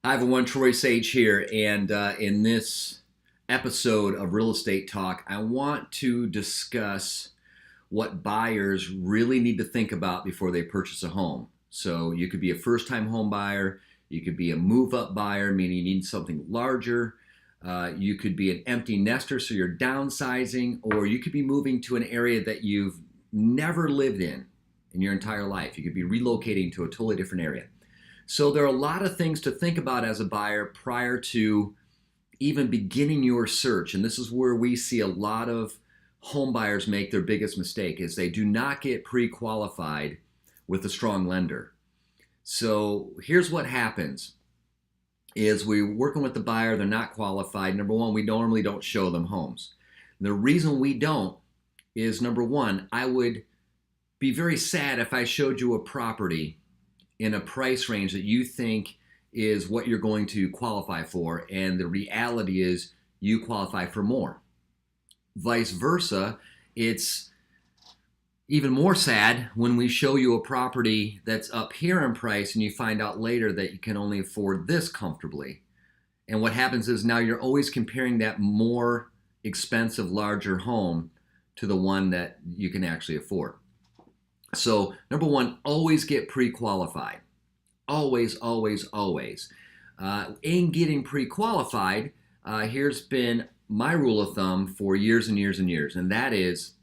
Hi everyone, Troy Sage here, and in this episode of Real Estate Talk, I want to discuss what buyers really need to think about before they purchase a home. So you could be a first-time home buyer, you could be a move-up buyer, meaning you need something larger. You could be an empty nester, so you're downsizing, or you could be moving to an area that you've never lived in your entire life. You could be relocating to a totally different area. So there are a lot of things to think about as a buyer prior to even beginning your search. And this is where we see a lot of home buyers make their biggest mistake is they do not get pre-qualified with a strong lender. So here's what happens is we're working with the buyer, they're not qualified. Number one, we normally don't show them homes. The reason we don't is number one, I would be very sad if I showed you a property in a price range that you think is what you're going to qualify for, and the reality is you qualify for more. Vice versa, it's even more sad when we show you a property that's up here in price and you find out later that you can only afford this comfortably. And what happens is now you're always comparing that more expensive, larger home to the one that you can actually afford. So number one, always get pre-qualified. Always, always, always. In getting pre-qualified, here's been my rule of thumb for years and years and years, and that is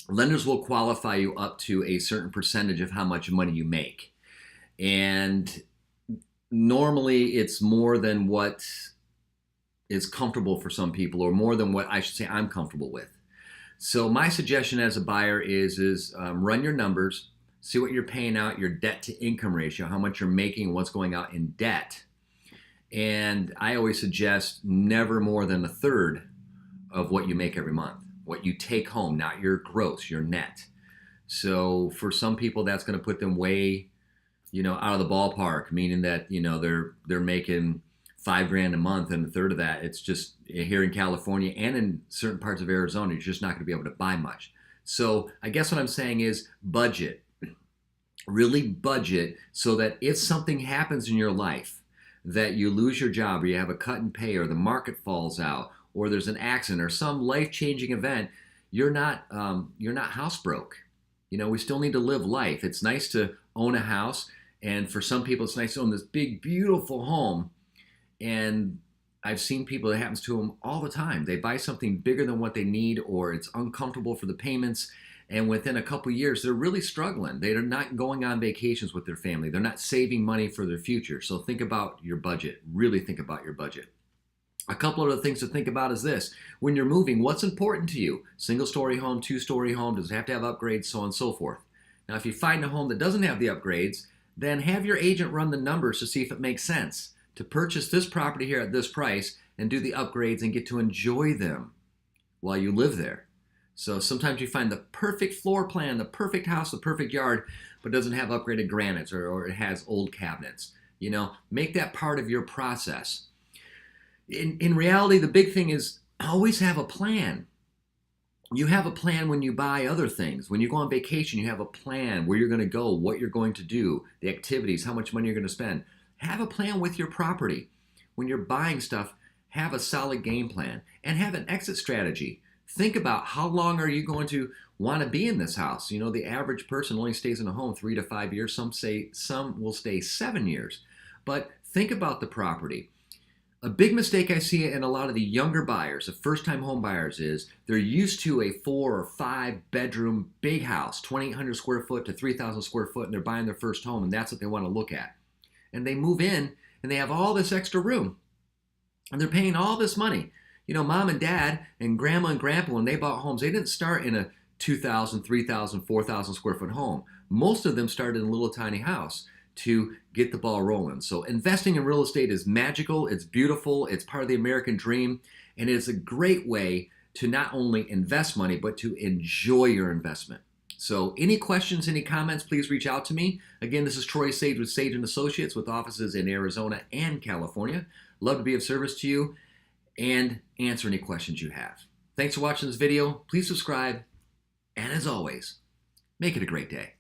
lenders will qualify you up to a certain percentage of how much money you make. And normally it's more than what is comfortable for some people, or more than what I should say I'm comfortable with. So my suggestion as a buyer is run your numbers, see what you're paying out, your debt to income ratio, how much you're making, what's going out in debt. And I always suggest never more than a third of what you make every month, what you take home, not your gross, your net. So for some people, that's going to put them way, out of the ballpark, meaning that, they're making $5,000 a month, and a third of that, it's just here in California and in certain parts of Arizona, you're just not going to be able to buy much. So I guess what I'm saying is budget, really budget, so that if something happens in your life, that you lose your job or you have a cut in pay or the market falls out or there's an accident or some life-changing event, you're not house broke. We still need to live life. It's nice to own a house, and for some people it's nice to own this big, beautiful home. And I've seen people, it happens to them all the time. They buy something bigger than what they need, or it's uncomfortable for the payments. And within a couple years, they're really struggling. They're not going on vacations with their family. They're not saving money for their future. So think about your budget. Really think about your budget. A couple of other things to think about is this. When you're moving, what's important to you? Single-story home, two-story home, does it have to have upgrades, so on and so forth. Now, if you find a home that doesn't have the upgrades, then have your agent run the numbers to see if it makes sense to purchase this property here at this price and do the upgrades and get to enjoy them while you live there. So sometimes you find the perfect floor plan, the perfect house, the perfect yard, but doesn't have upgraded granites or it has old cabinets. Make that part of your process. In reality, the big thing is always have a plan. You have a plan when you buy other things. When you go on vacation, you have a plan where you're going to go, what you're going to do, the activities, how much money you're going to spend. Have a plan with your property. When you're buying stuff, have a solid game plan and have an exit strategy. Think about how long are you going to want to be in this house. The average person only stays in a home 3 to 5 years. Some will stay 7 years. But think about the property. A big mistake I see in a lot of the younger buyers, the first-time home buyers, is they're used to a 4 or 5 bedroom big house, 2,800 square foot to 3,000 square foot, and they're buying their first home, and that's what they want to look at. And they move in and they have all this extra room and they're paying all this money. Mom and dad and grandma and grandpa, when they bought homes, they didn't start in a 2,000, 3,000, 4,000 square foot home. Most of them started in a little tiny house to get the ball rolling. So investing in real estate is magical. It's beautiful. It's part of the American dream. And it is a great way to not only invest money, but to enjoy your investment. So any questions, any comments, please reach out to me. Again, this is Troy Sage with Sage & Associates with offices in Arizona and California. Love to be of service to you and answer any questions you have. Thanks for watching this video. Please subscribe. And as always, make it a great day.